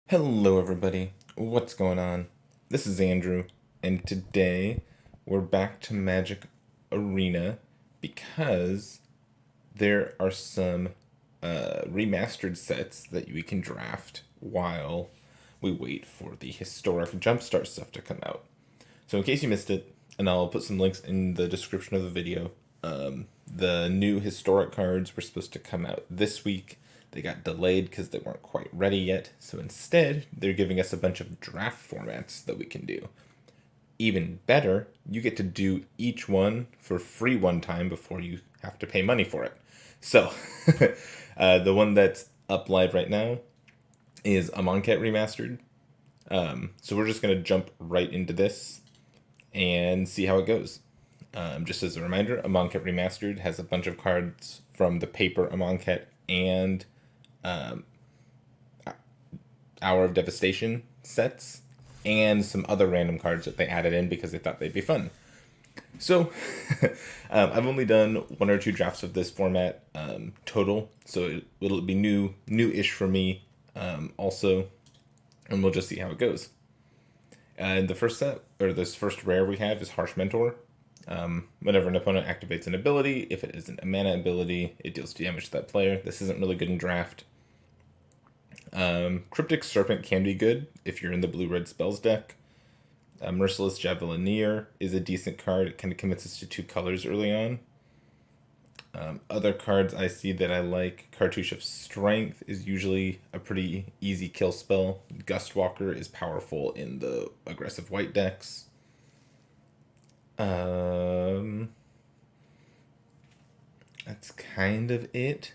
Hello, everybody. What's going on? This is Andrew, and today we're back to Magic Arena because there are some remastered sets that we can draft while we wait for the historic Jumpstart stuff to come out. So, in case you missed it, and I'll put some links in the description of the video, the new historic cards were supposed to come out this week. They got delayed because they weren't quite ready yet. So instead, they're giving us a bunch of draft formats that we can do. Even better, you get to do each one for free one time before you have to pay money for it. So, the one that's up live right now is Amonkhet Remastered. So we're just going to jump right into this and see how it goes. Just as a reminder, Amonkhet Remastered has a bunch of cards from the paper Amonkhet and Hour of Devastation sets, and some other random cards that they added in because they thought they'd be fun. So, I've only done one or two drafts of this format total, so it'll be new-ish for me also, and we'll just see how it goes. And the first set, or this first rare we have, is Harsh Mentor. Whenever an opponent activates an ability, if it isn't a mana ability, it deals damage to that player. This isn't really good in draft. Cryptic Serpent can be good if you're in the blue-red spells deck. Merciless Javelineer is a decent card. It kind of commits us to two colors early on. Other cards I see that I like, Cartouche of Strength is usually a pretty easy kill spell. Gustwalker is powerful in the aggressive white decks. That's kind of it.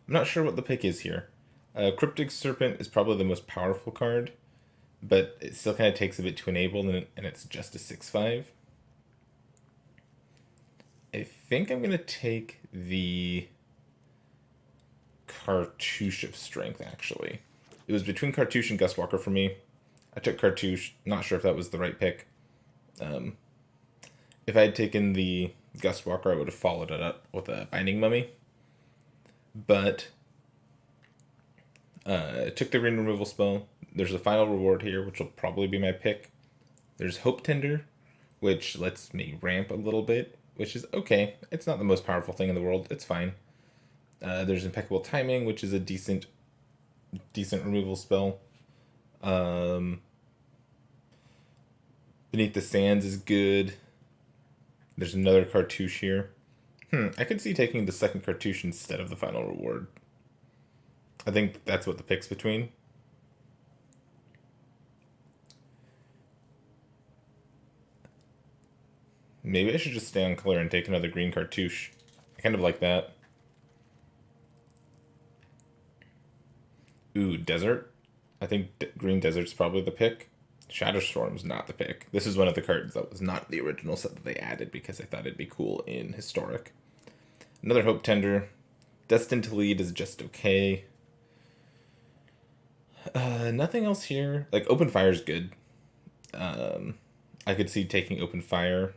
I'm not sure what the pick is here. Cryptic Serpent is probably the most powerful card, but it still kind of takes a bit to enable, and it's just a 6/5. I think I'm going to take the Cartouche of Strength, actually. It was between Cartouche and Gustwalker for me. I took Cartouche, not sure if that was the right pick. If I had taken the Gustwalker, I would have followed it up with a Binding Mummy. But took the green removal spell. There's a final reward here, which will probably be my pick. There's Hope Tender, which lets me ramp a little bit, which is okay. It's not the most powerful thing in the world. It's fine. There's Impeccable Timing, which is a decent removal spell. Beneath the Sands is good. There's another Cartouche here. I could see taking the second Cartouche instead of the final reward. I think that's what the pick's between. Maybe I should just stay on color and take another green Cartouche. I kind of like that. Ooh, Desert. I think Green Desert's probably the pick. Shatterstorm's not the pick. This is one of the cards that was not the original set that they added because they thought it'd be cool in Historic. Another Hope Tender. Destined to Lead is just okay. Nothing else here. Like, Open Fire's good. I could see taking Open Fire.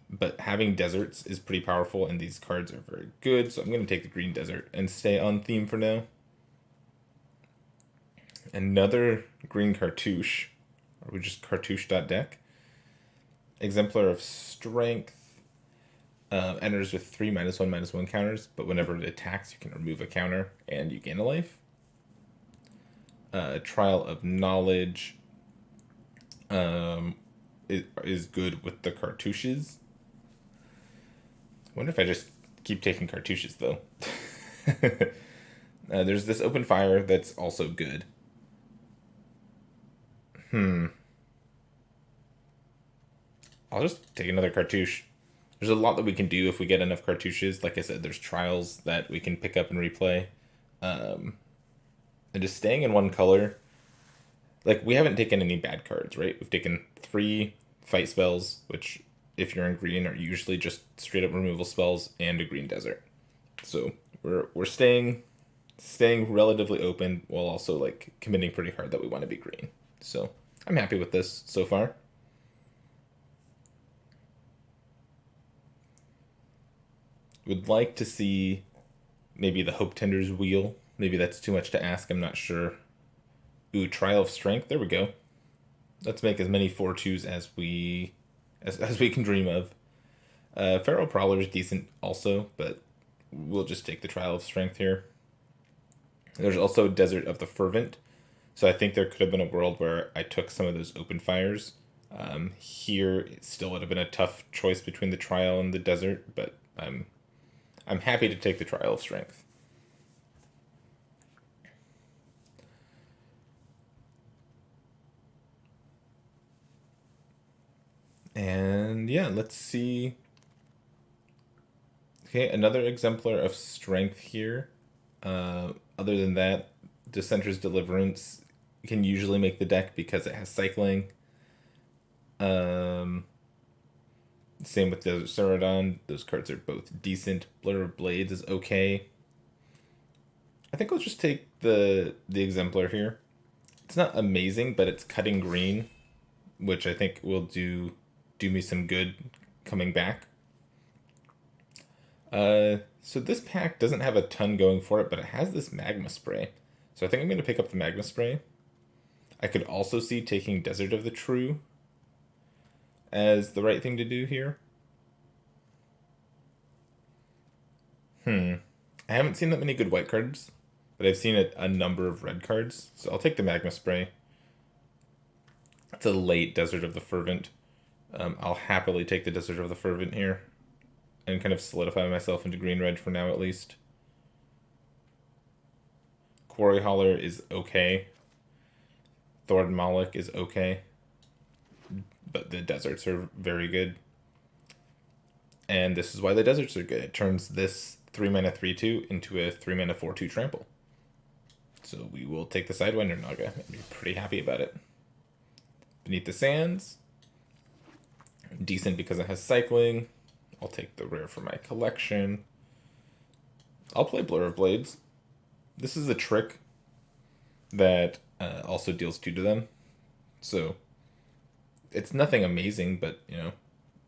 But having Deserts is pretty powerful, and these cards are very good, so I'm going to take the Green Desert and stay on theme for now. Another green Cartouche. Or we just Cartouche.deck. Exemplar of Strength. Enters with 3 -1/-1 counters, but whenever it attacks, you can remove a counter and you gain a life. Trial of Knowledge is good with the Cartouches. I wonder if I just keep taking Cartouches, though. There's this Open Fire that's also good. I'll just take another Cartouche. There's a lot that we can do if we get enough Cartouches. Like I said, there's trials that we can pick up and replay. And just staying in one color. Like, we haven't taken any bad cards, right? We've taken 3 fight spells, which, if you're in green, are usually just straight up removal spells, and a green desert. So we're staying relatively open while also like committing pretty hard that we want to be green. So I'm happy with this so far. Would like to see maybe the Hope Tender's wheel. Maybe that's too much to ask. I'm not sure Ooh, Trial of Strength. There we go. Let's make as many 4/2s as we can dream of. Feral Prowler is decent also, but we'll just take the Trial of Strength here. There's also Desert of the Fervent. So I think there could have been a world where I took some of those open fires. Here, it still would have been a tough choice between the Trial and the Desert, but I'm happy to take the Trial of Strength. And yeah, let's see. Okay, another exemplar of Strength here. Other than that, Dissenter's Deliverance can usually make the deck because it has cycling. Same with Desert Ceradon. Those cards are both decent. Blur of Blades is okay. I think I'll just take the exemplar here. It's not amazing, but it's cutting green, which I think will do me some good coming back. So this pack doesn't have a ton going for it, but it has this Magma Spray. So I think I'm going to pick up the Magma Spray. I could also see taking Desert of the True as the right thing to do here. I haven't seen that many good white cards, but I've seen a number of red cards. So I'll take the Magma Spray. It's a late Desert of the Fervent. I'll happily take the Desert of the Fervent here and kind of solidify myself into green-red for now at least. Quarry Hauler is okay. Thorn Malik is okay. But the deserts are very good. And this is why the deserts are good. It turns this 3-mana 3/2 into a 3-mana 4/2 trample. So we will take the Sidewinder Naga and be pretty happy about it. Beneath the Sands. Decent because it has cycling. I'll take the rare for my collection. I'll play Blur of Blades. This is a trick that also deals 2 to them. So it's nothing amazing, but, you know,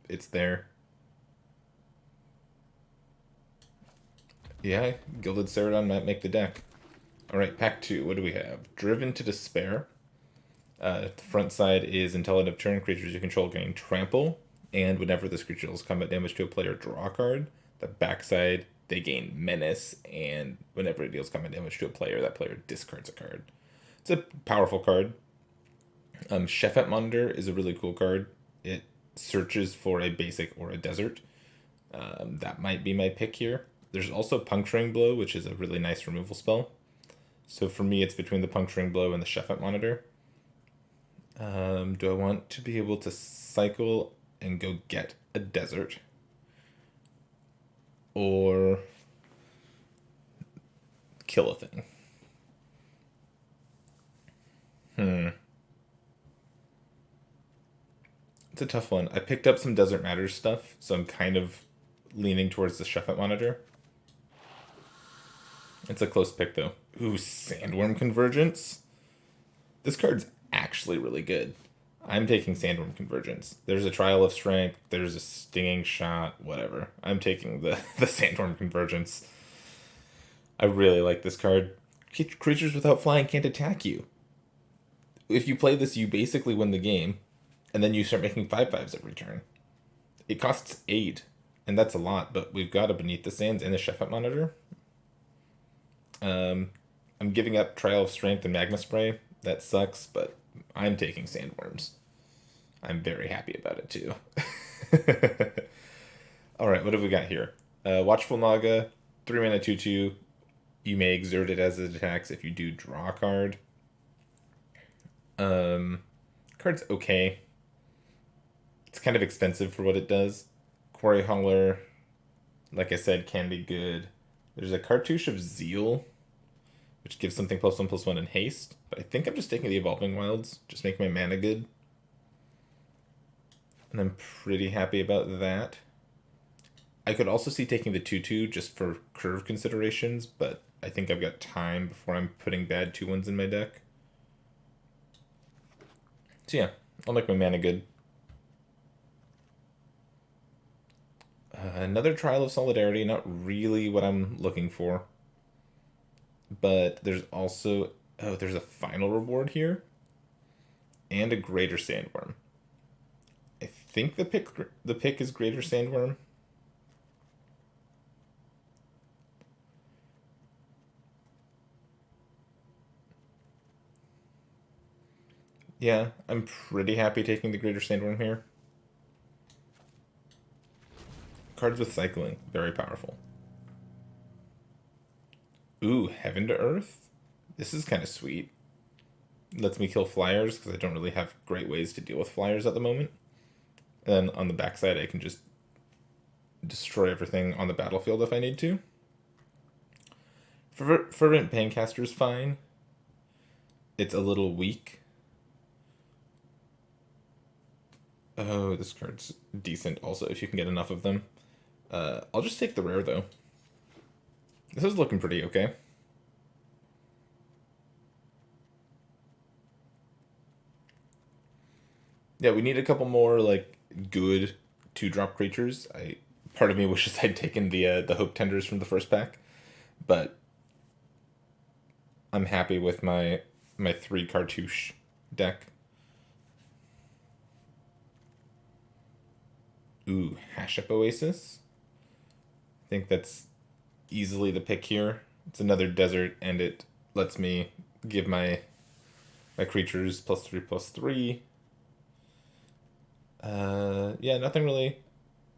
it's there. Yeah, Gilded Ceradon might make the deck. Alright, pack 2. What do we have? Driven to Despair. The front side is until end of turn, creatures you control gain trample, and whenever this creature deals combat damage to a player, draw a card. The backside, they gain menace, and whenever it deals combat damage to a player, that player discards a card. It's a powerful card. Shefet Monitor is a really cool card. It searches for a basic or a desert. That might be my pick here. There's also Puncturing Blow, which is a really nice removal spell. So for me, it's between the Puncturing Blow and the Shefet Monitor. Do I want to be able to cycle and go get a desert? Or kill a thing? It's a tough one. I picked up some Desert Matters stuff, so I'm kind of leaning towards the Shefet Monitor. It's a close pick, though. Ooh, Sandworm Convergence? This card's actually really good. I'm taking Sandworm Convergence. There's a Trial of Strength, there's a Stinging Shot, whatever. I'm taking the Sandworm Convergence. I really like this card. Creatures without flying can't attack you. If you play this, you basically win the game, and then you start making 5/5s every turn. It costs 8, and that's a lot, but we've got a Beneath the Sands and a Shefet Monitor. I'm giving up Trial of Strength and Magma Spray. That sucks, but I'm taking Sandworms. I'm very happy about it, too. Alright, what have we got here? Watchful Naga, 3-mana 2/2. You may exert it as it attacks if you do draw a card. Card's okay. It's kind of expensive for what it does. Quarry Hauler, like I said, can be good. There's a Cartouche of Zeal, which gives something +1/+1 in haste. But I think I'm just taking the Evolving Wilds. Just make my mana good. And I'm pretty happy about that. I could also see taking the 2/2 just for curve considerations, but I think I've got time before I'm putting bad 2/1s in my deck. So yeah, I'll make my mana good. Another Trial of Solidarity, not really what I'm looking for. But there's also Oh, there's a final reward here. And a greater sandworm. I think the pick is greater sandworm. Yeah, I'm pretty happy taking the greater sandworm here. Cards with cycling, very powerful. Ooh, Heaven to Earth? This is kind of sweet. Lets me kill flyers because I don't really have great ways to deal with flyers at the moment. And then on the backside, I can just destroy everything on the battlefield if I need to. Fervent Paincaster is fine. It's a little weak. Oh, this card's decent also if you can get enough of them. I'll just take the rare though. This is looking pretty okay. Yeah, we need a couple more like good 2-drop creatures. Part of me wishes I'd taken the Hope Tenders from the first pack, but I'm happy with my 3 cartouche deck. Ooh, Hash Up Oasis. I think that's easily the pick here. It's another desert, and it lets me give my creatures +3/+3. Yeah, nothing really.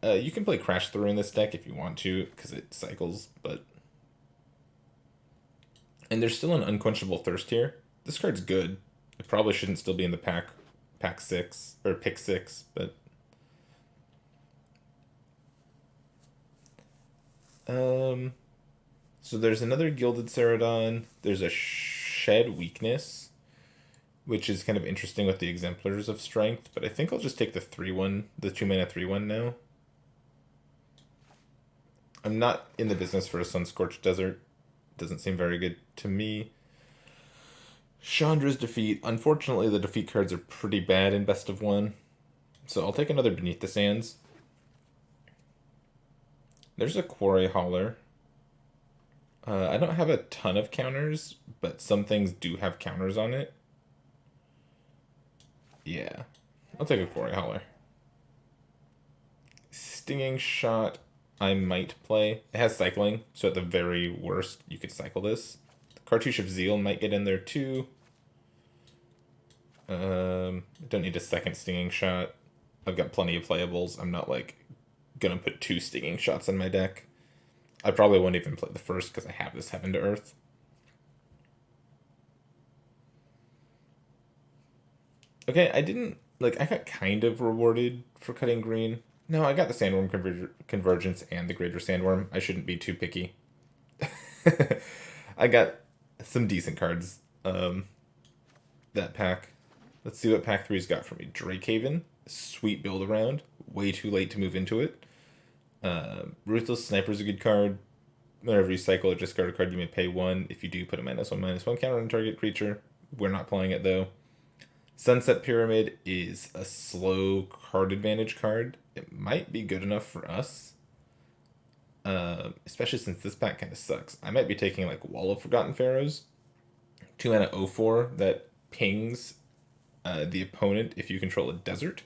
You can play Crash Through in this deck if you want to, because it cycles, but. And there's still an Unquenchable Thirst here. This card's good. It probably shouldn't still be in the pack 6, or pick 6, but. So there's another Gilded Ceradon. There's a Shed Weakness, which is kind of interesting with the Exemplars of Strength, but I think I'll just take the 3/1, the 2-mana 3/1 now. I'm not in the business for a Sunscorched Desert. Doesn't seem very good to me. Chandra's Defeat. Unfortunately, the defeat cards are pretty bad in Best of 1, so I'll take another Beneath the Sands. There's a Quarry Hauler. I don't have a ton of counters, but some things do have counters on it. Yeah, I'll take a Quarry Hauler. Stinging Shot, I might play. It has cycling, so at the very worst, you could cycle this. Cartouche of Zeal might get in there too. Don't need a second Stinging Shot. I've got plenty of playables. I'm not like gonna put 2 Stinging Shots in my deck. I probably won't even play the first because I have this Heaven to Earth. Okay, I got kind of rewarded for cutting green. No, I got the Sandworm Convergence and the Greater Sandworm. I shouldn't be too picky. I got some decent cards. That pack. Let's see what pack 3's got for me. Drakehaven. Sweet build around. Way too late to move into it. Ruthless Sniper's a good card. Whenever you cycle or discard a card, you may pay 1. If you do, put a -1/-1 counter on target creature. We're not playing it though. Sunset Pyramid is a slow card advantage card. It might be good enough for us. Especially since this pack kind of sucks. I might be taking like Wall of Forgotten Pharaohs. 2-mana 0/4 that pings the opponent if you control a desert.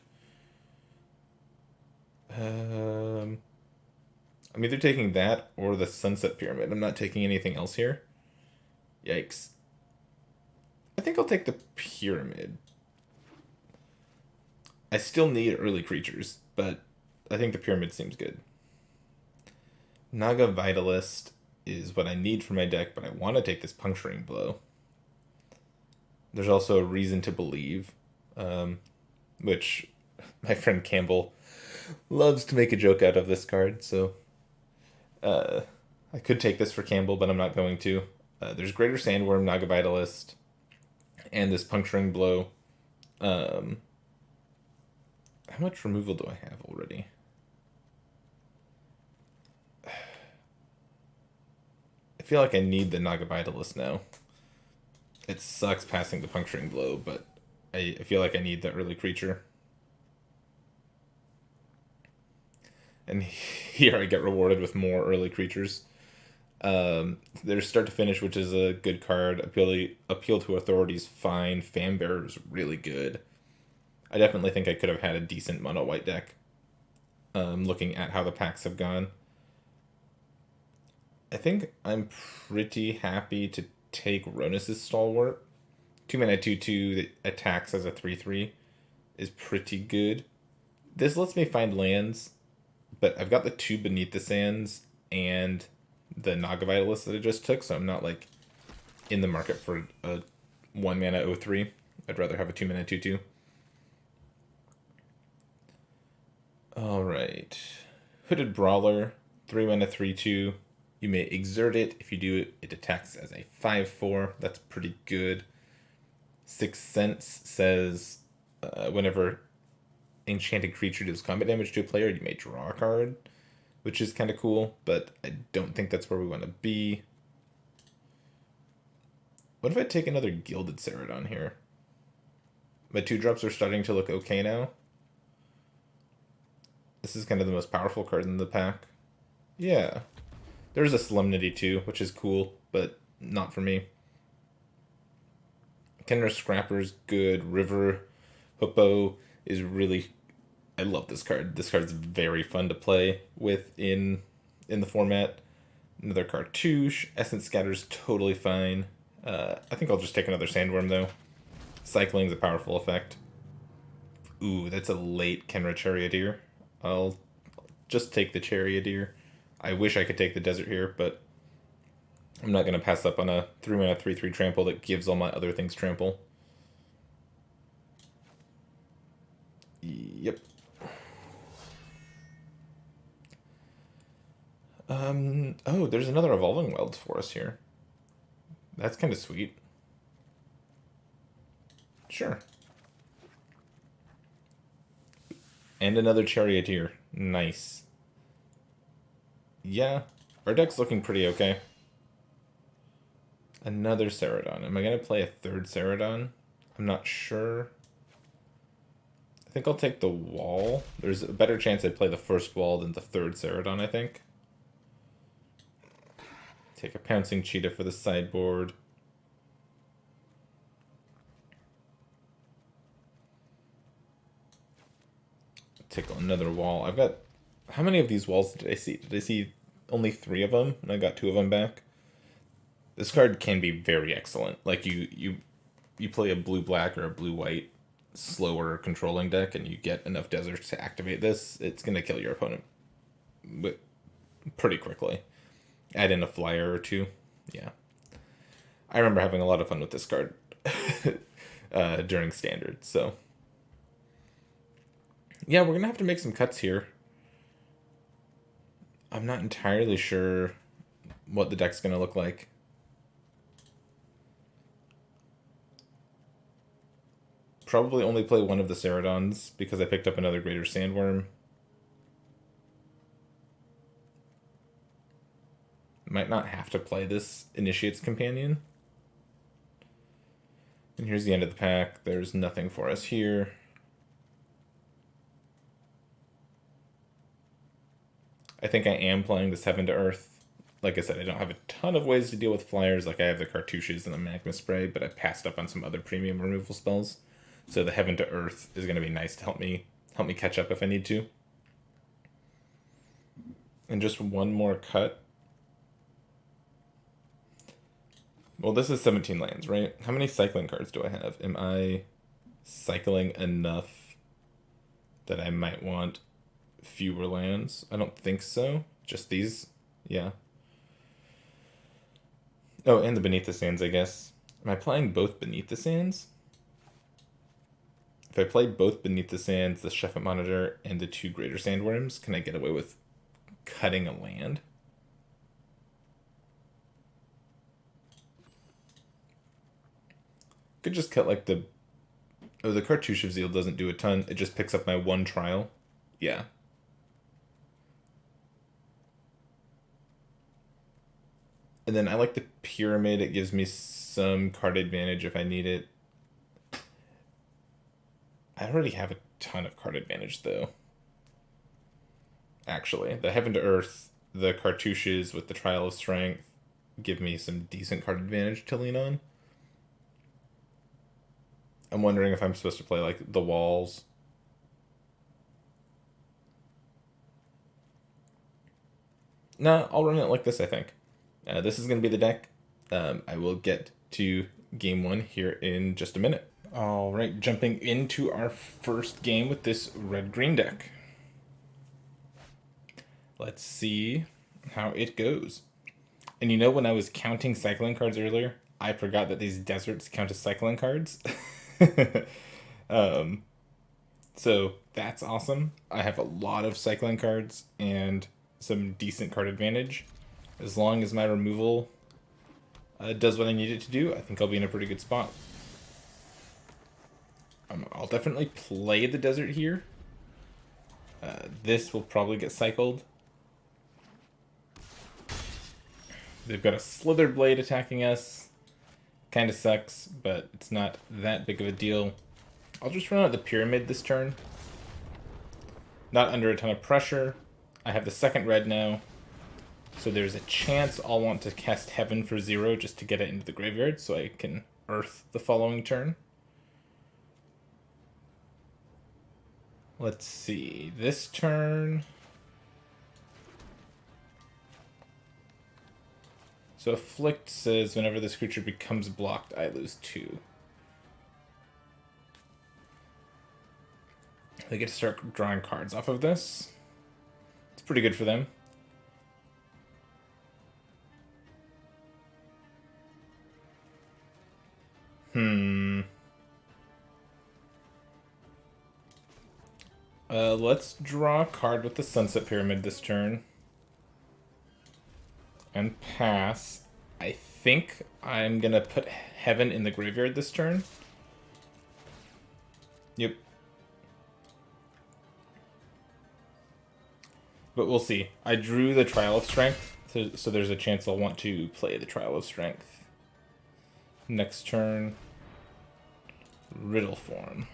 I'm either taking that or the Sunset Pyramid. I'm not taking anything else here. Yikes. I think I'll take the Pyramid. I still need early creatures, but I think the Pyramid seems good. Naga Vitalist is what I need for my deck, but I want to take this Puncturing Blow. There's also a Reason to Believe, which my friend Campbell loves to make a joke out of this card, so I could take this for Campbell, but I'm not going to. There's Greater Sandworm, Naga Vitalist, and this Puncturing Blow. How much removal do I have already? I feel like I need the Naga Vitalist now. It sucks passing the Puncturing Blow, but I feel like I need the early creature. And here I get rewarded with more early creatures. There's Start to Finish, which is a good card. Appeal to Authority's fine. Fan Bearer is really good. I definitely think I could have had a decent mono white deck. Looking at how the packs have gone, I think I'm pretty happy to take Ronus's Stalwart. 2 mana 2/2 that attacks as a 3/3 is pretty good. This lets me find lands, but I've got the 2 Beneath the Sands and the Naga Vitalist that I just took, so I'm not like in the market for a 1 mana 0/3. I'd rather have a 2 mana 2/2. Alright. Hooded Brawler, 3 mana 3/2. You may exert it. If you do it, it attacks as a 5/4. That's pretty good. Sixth Sense says whenever enchanted creature does combat damage to a player, you may draw a card, which is kind of cool, but I don't think that's where we want to be. What if I take another Gilded Ceradon here? My 2-drops are starting to look okay now. This is kind of the most powerful card in the pack. Yeah. There's a Solemnity too, which is cool, but not for me. Kenra Scrapper's good. River Hippo is really... I love this card. This card's very fun to play with in the format. Another Cartouche. Essence Scatter's totally fine. I think I'll just take another Sandworm, though. Cycling's a powerful effect. Ooh, that's a late Kenra Charioteer. I'll just take the Charioteer. I wish I could take the Desert here, but I'm not going to pass up on a 3 mana 3/3 trample that gives all my other things trample. Yep. Oh, there's another Evolving Wilds for us here. That's kind of sweet. Sure. And another Charioteer. Nice. Yeah, our deck's looking pretty okay. Another Ceradon. Am I going to play a third Ceradon? I'm not sure. I think I'll take the wall. There's a better chance I'd play the first wall than the third Ceradon, I think. Take a Pouncing Cheetah for the sideboard. Take another wall. I've got... How many of these walls did I see? Did I see only 3 of them? And I got 2 of them back? This card can be very excellent. Like, you play a blue-black or a blue-white slower controlling deck, and you get enough deserts to activate this, it's going to kill your opponent pretty quickly. Add in a flyer or 2. Yeah. I remember having a lot of fun with this card during Standard, so... Yeah, we're going to have to make some cuts here. I'm not entirely sure what the deck's going to look like. Probably only play one of the Ceradons because I picked up another Greater Sandworm. Might not have to play this Initiate's Companion. And here's the end of the pack. There's nothing for us here. I think I am playing this Heaven to Earth. Like I said, I don't have a ton of ways to deal with flyers. Like I have the Cartouches and the Magma Spray, but I passed up on some other premium removal spells. So the Heaven to Earth is going to be nice to help me catch up if I need to. And just one more cut. Well, this is 17 lands, right? How many cycling cards do I have? Am I cycling enough that I might want fewer lands? I don't think so. Just these? Yeah. Oh, and the Beneath the Sands, I guess. Am I playing both Beneath the Sands? If I play both Beneath the Sands, the Shepherd Monitor, and the 2 Greater Sandworms, can I get away with cutting a land? Could just cut like the... Oh, the Cartouche of Zeal doesn't do a ton. It just picks up my 1 trial. Yeah. And then I like the Pyramid. It gives me some card advantage if I need it. I already have a ton of card advantage, though. Actually, the Heaven to Earth, the Cartouches with the Trial of Strength, give me some decent card advantage to lean on. I'm wondering if I'm supposed to play like the walls. No, I'll run it like this, I think. This is going to be the deck. I will get to game one here in just a minute. All right, jumping into our first game with this red-green deck. Let's see how it goes. And you know, when I was counting cycling cards earlier, I forgot that these deserts count as cycling cards. So that's awesome. I have a lot of cycling cards and some decent card advantage. As long as my removal does what I need it to do, I think I'll be in a pretty good spot. I'll definitely play the desert here. This will probably get cycled. They've got a Slither Blade attacking us. Kind of sucks, but it's not that big of a deal. I'll just run out the Pyramid this turn. Not under a ton of pressure. I have the second red now. So there's a chance I'll want to cast Heaven for 0 just to get it into the graveyard so I can Earth the following turn. Let's see. This turn... So Afflict says whenever this creature becomes blocked, I lose 2. They get to start drawing cards off of this. It's pretty good for them. Let's draw a card with the Sunset Pyramid this turn. And pass. I think I'm gonna put Heaven in the graveyard this turn. Yep. But we'll see. I drew the Trial of Strength, so there's a chance I'll want to play the Trial of Strength. Next turn, Riddle Form.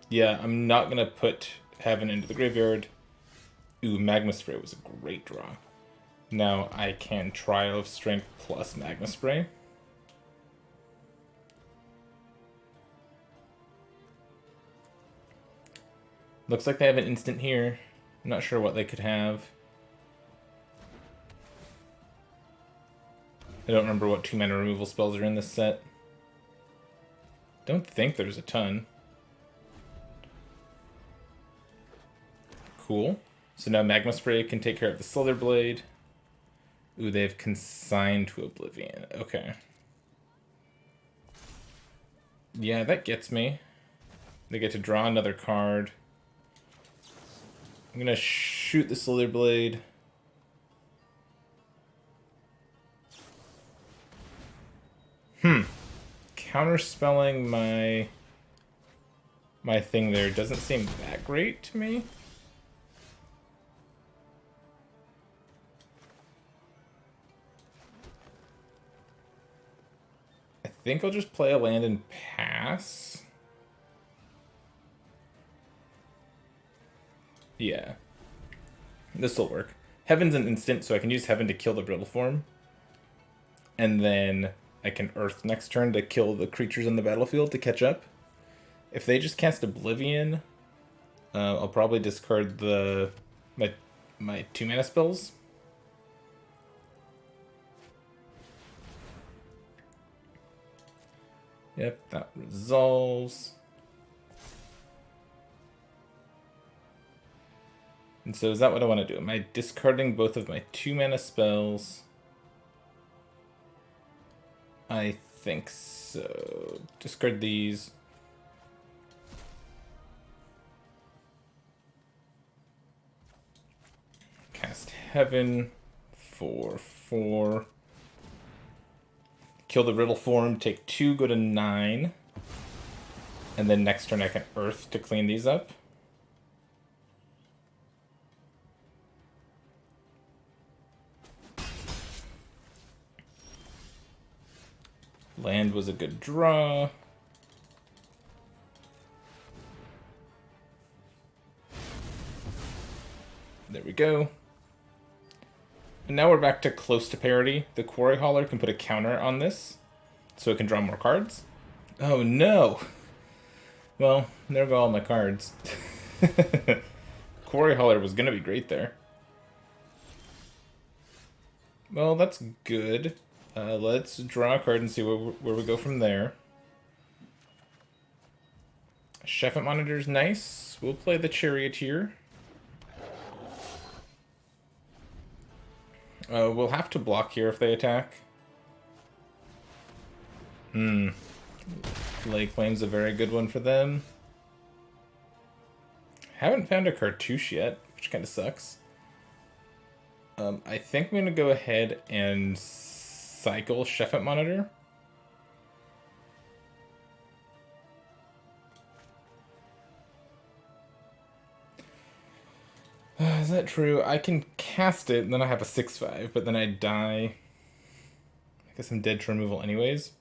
Yeah, I'm not gonna put Heaven into the graveyard. Ooh, Magma Spray was a great draw. Now I can Trial of Strength plus Magma Spray. Looks like they have an instant here. I'm not sure what they could have. I don't remember what 2-mana removal spells are in this set. Don't think there's a ton. Cool. So now Magma Spray can take care of the Slither Blade. Ooh, they've Consigned to Oblivion. Okay. Yeah, that gets me. They get to draw another card. I'm gonna shoot the Slither Blade. Counterspelling my thing there doesn't seem that great to me. I think I'll just play a land and pass. Yeah. This will work. Heaven's an instant, so I can use Heaven to kill the Brittle Form. And then I can Earth next turn to kill the creatures on the battlefield to catch up. If they just cast Oblivion, I'll probably discard my 2-mana spells. Yep, that resolves. And so is that what I want to do? Am I discarding both of my 2-mana spells? I think so. Discard these. Cast Heaven for 4. Kill the Riddle Form, take 2, go to 9. And then next turn I can Earth to clean these up. Land was a good draw. There we go. And now we're back to close to parity. The Quarry Hauler can put a counter on this, so it can draw more cards. Oh no! Well, there go all my cards. Quarry Hauler was gonna be great there. Well, that's good. Let's draw a card and see where we go from there. Chef Monitor's nice. We'll play the Charioteer. We'll have to block here if they attack. Lay Claim's a very good one for them. Haven't found a cartouche yet, which kind of sucks. I think I'm going to go ahead and cycle Chef Monitor. Is that true? I can cast it, and then I have a 6/5, but then I die. I guess I'm dead to removal anyways.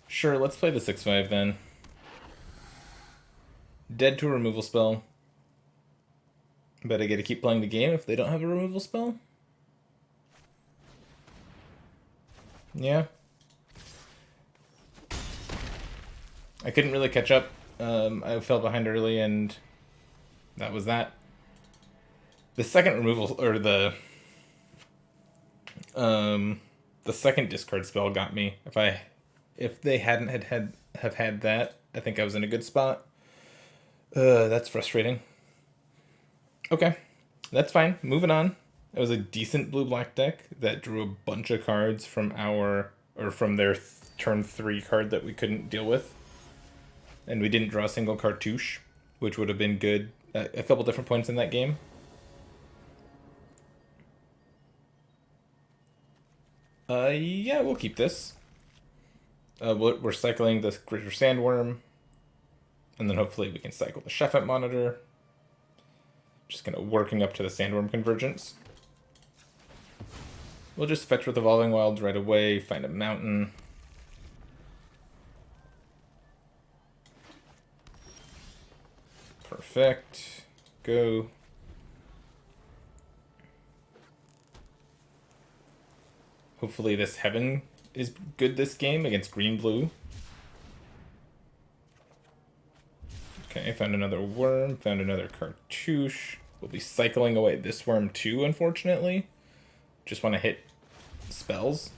Sure, let's play the 6/5 then. Dead to a removal spell. But I get to keep playing the game if they don't have a removal spell? Yeah. I couldn't really catch up. I fell behind early, and that was that. The second removal, or the second discard spell got me. If they hadn't have had that, I think I was in a good spot. That's frustrating. Okay, that's fine. Moving on. It was a decent blue-black deck that drew a bunch of cards from from their turn 3 card that we couldn't deal with. And we didn't draw a single cartouche, which would have been good at a couple different points in that game. Yeah, we'll keep this. We're cycling the Greater Sandworm, and then hopefully we can cycle the Chef Monitor. Just kind of working up to the Sandworm Convergence. We'll just fetch with Evolving Wilds right away, find a mountain. Perfect. Go. Hopefully this Heaven is good this game against green-blue. Okay, found another worm, found another cartouche. We'll be cycling away this worm too, unfortunately. Just want to hit spells.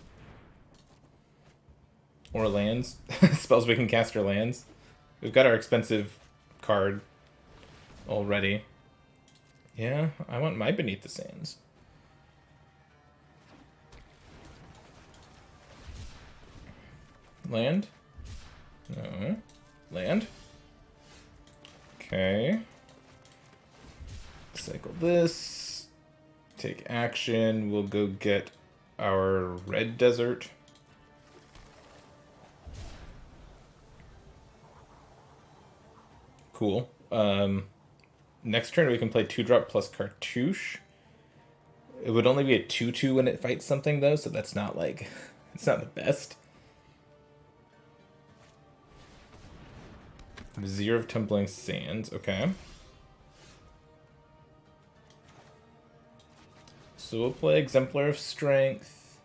Or lands. Spells we can cast or lands. We've got our expensive card already. Yeah, I want my Beneath the Sands. Land? No. Land? Okay. Cycle this. Take action. We'll go get our red desert. Cool. Next turn we can play 2-drop plus cartouche. It would only be a 2/2 when it fights something though, so that's not like, it's not the best. Vizier of Tumbling Sands, okay. So we'll play Exemplar of Strength.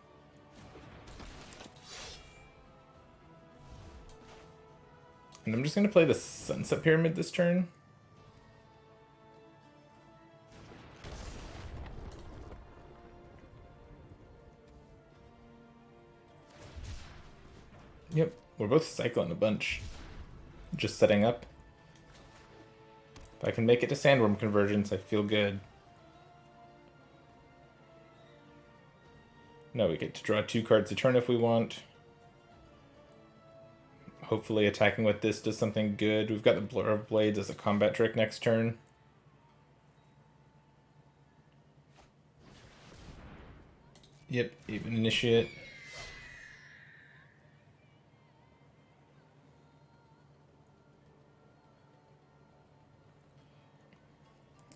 And I'm just going to play the Sunset Pyramid this turn. Yep, we're both cycling a bunch. Just setting up. If I can make it to Sandworm Convergence, I feel good. Now we get to draw 2 cards a turn if we want. Hopefully attacking with this does something good. We've got the Blur of Blades as a combat trick next turn. Yep, even Initiate.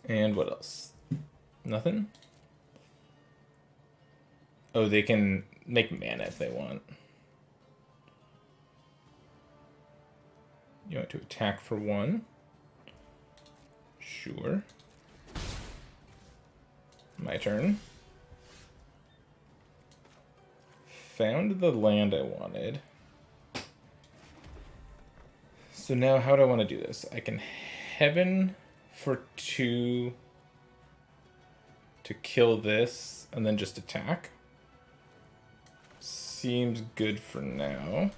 And what else? Nothing? Oh, they can make mana if they want. You want to attack for 1. Sure. My turn. Found the land I wanted. So now how do I want to do this? I can Heaven for 2 to kill this and then just attack. Seems good for now.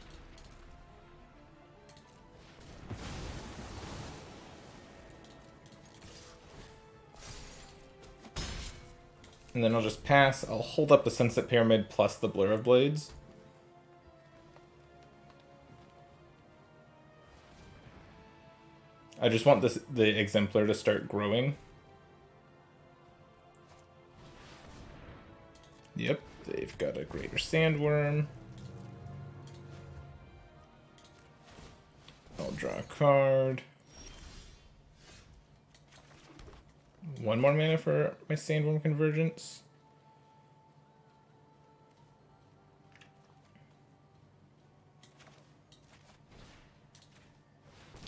And then I'll just pass. I'll hold up the Sunset Pyramid plus the Blur of Blades. I just want the Exemplar to start growing. Yep, they've got a Greater Sandworm. I'll draw a card. 1 more mana for my Sandworm Convergence.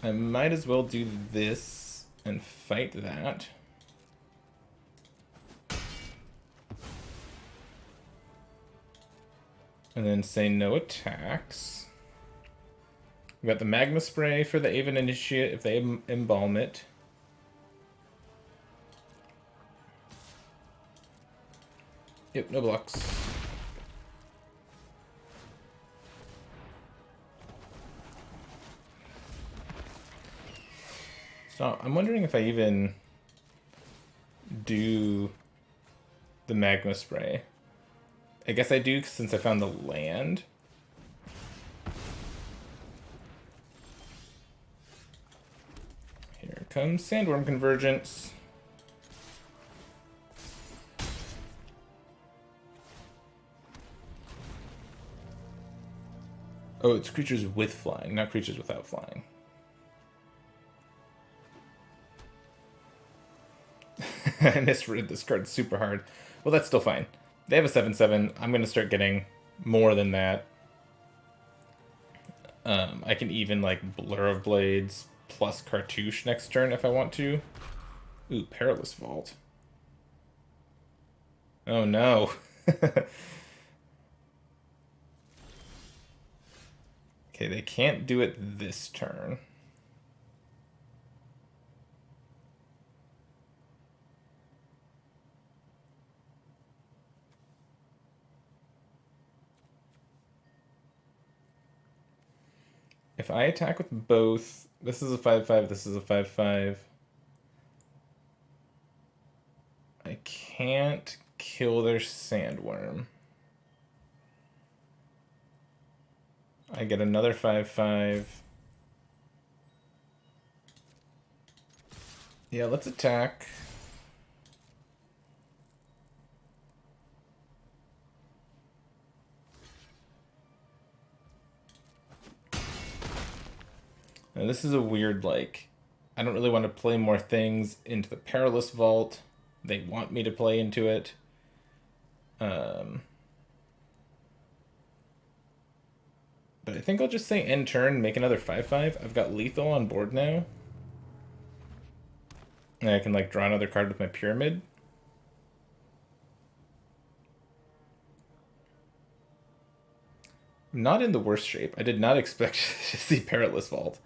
I might as well do this and fight that. And then say no attacks. We got the Magma Spray for the Aven Initiate if they embalm it. Yep, no blocks. So I'm wondering if I even do the Magma Spray. I guess I do since I found the land. Here comes Sandworm Convergence. Oh, it's creatures with flying, not creatures without flying. I misread this card super hard. Well, that's still fine. They have a 7/7. I'm going to start getting more than that. I can even, like, Blur of Blades plus Cartouche next turn if I want to. Ooh, Perilous Vault. Oh, no. Okay, they can't do it this turn. If I attack with both, this is a 5/5, this is a 5/5. I can't kill their Sandworm. I get another 5/5. Yeah, let's attack. Now this is a weird, like, I don't really want to play more things into the Perilous Vault. They want me to play into it. But I think I'll just say end turn, make another 5/5. I've got lethal on board now. And I can, like, draw another card with my Pyramid. I'm not in the worst shape. I did not expect to see Perilous Vault.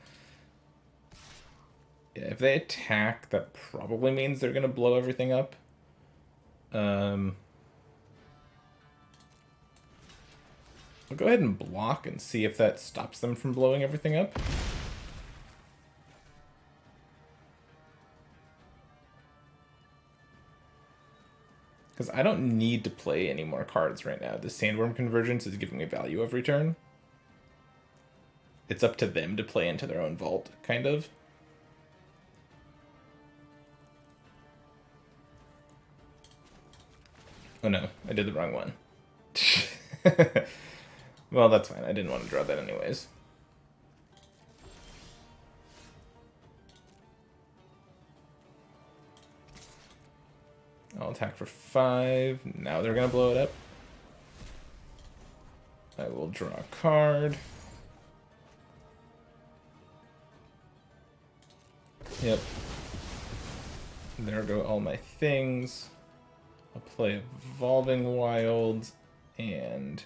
Yeah, if they attack, that probably means they're going to blow everything up. I'll go ahead and block and see if that stops them from blowing everything up. Because I don't need to play any more cards right now. The Sandworm Convergence is giving me value every turn. It's up to them to play into their own vault, kind of. Oh no, I did the wrong one. Well, that's fine. I didn't want to draw that anyways. I'll attack for 5. Now they're going to blow it up. I will draw a card. Yep. There go all my things. I'll play Evolving Wilds and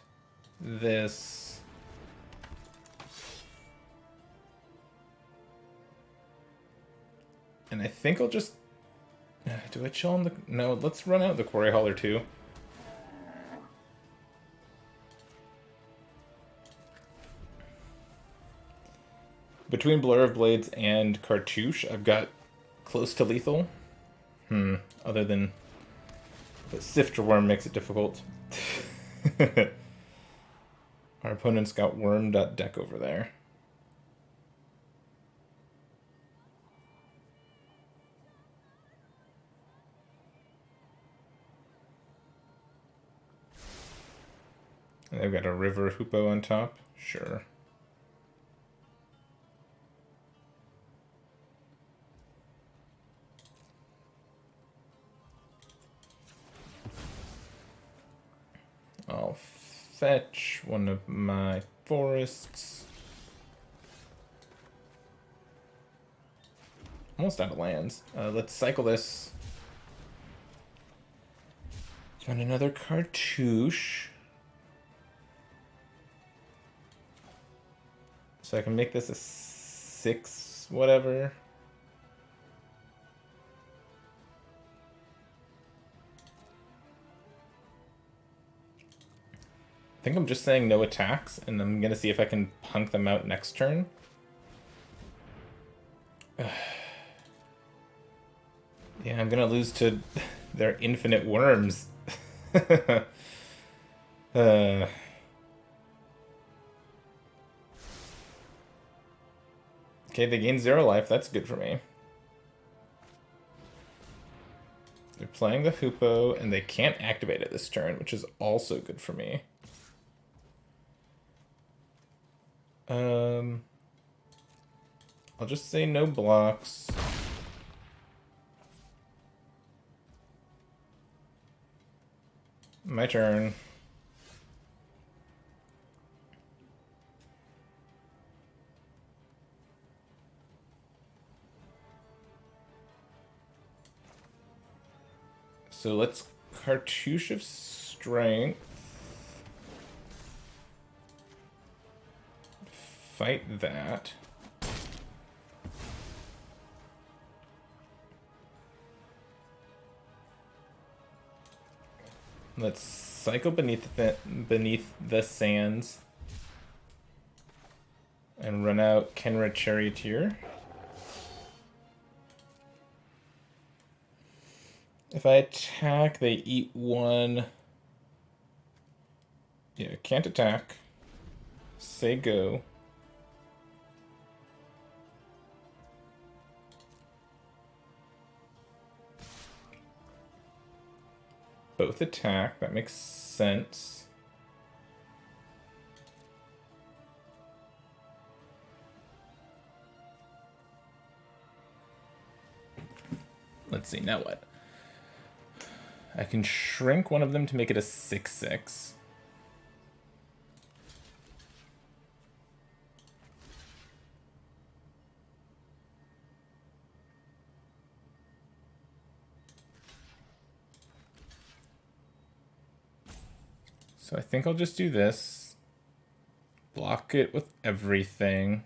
this. And I think I'll just... Do I chill on the... No, let's run out the Quarry Hauler too. Between Blur of Blades and Cartouche, I've got close to lethal. Other than... But Sifter Worm makes it difficult. Our opponent's got worm.deck over there. And they've got a River Hoopoe on top. Sure. I'll fetch one of my forests. Almost out of lands. Let's cycle this. Find another Cartouche. So I can make this a 6 whatever. I think I'm just saying no attacks, and I'm gonna see if I can punk them out next turn. Yeah, I'm gonna lose to their infinite worms. Okay, they gain 0 life. That's good for me. They're playing the Hoopoe, and they can't activate it this turn, which is also good for me. I'll just say no blocks. My turn. So let's Cartouche of Strength. Fight that. Let's cycle beneath the sands and run out Kenra Charioteer. If I attack, they eat 1. Yeah, can't attack. Say go. Both attack, that makes sense. Let's see, now what? I can shrink one of them to make it a 6/6. So I think I'll just do this. Block it with everything.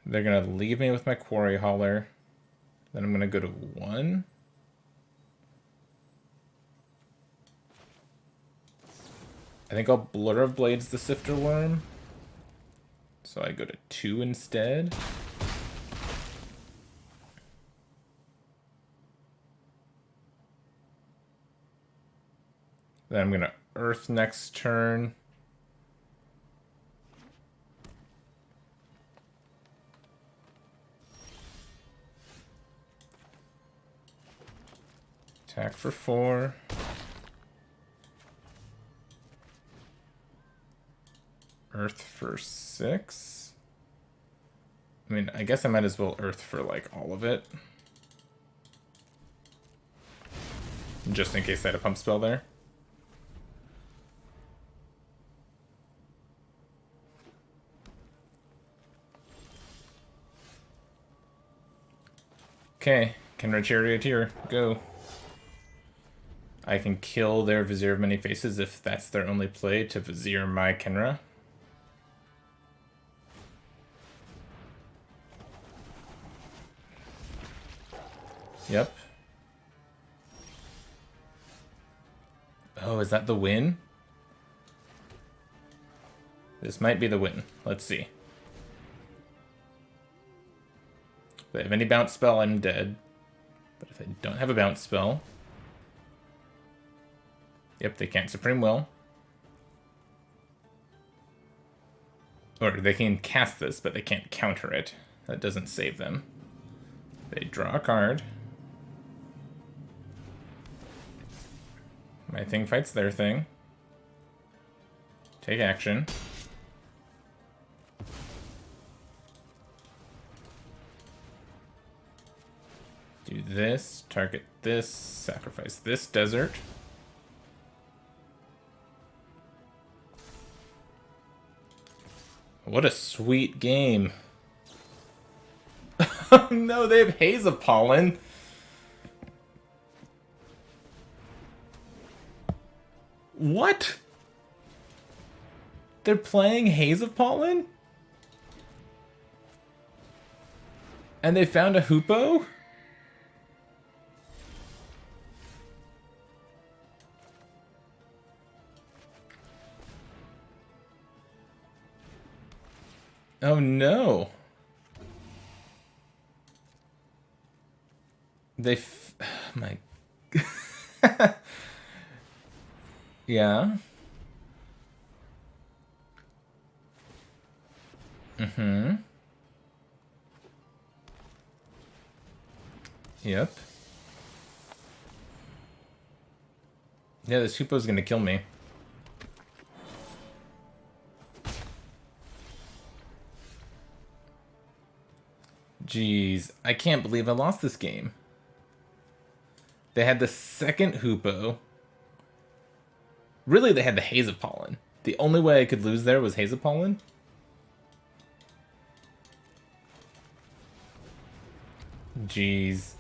They're gonna leave me with my Quarry Hauler. Then I'm gonna go to 1. I think I'll Blur of Blades the Sifter Worm. So I go to 2 instead. Then I'm gonna Earth next turn. Attack for 4. Earth for 6. I mean, I guess I might as well Earth for, like, all of it. Just in case I had a pump spell there. Okay, Kenra Charioteer, go. I can kill their Vizier of Many Faces if that's their only play to Vizier my Kenra. Yep. Oh, is that the win? This might be the win. Let's see. If they have any bounce spell, I'm dead. But if they don't have a bounce spell... Yep, they can't Supreme Will. Or they can cast this, but they can't counter it. That doesn't save them. They draw a card. My thing fights their thing. Take action. Do this, target this, sacrifice this desert. What a sweet game. No, they have Haze of Pollen. What? They're playing Haze of Pollen? And they found a Hoopoe? Oh no. My... Yeah. Mm-hmm. Yep. Yeah, this Hoopoe's gonna kill me. Jeez, I can't believe I lost this game. They had the second Hoopoe. Really, they had the Haze of Pollen. The only way I could lose there was Haze of Pollen. Jeez.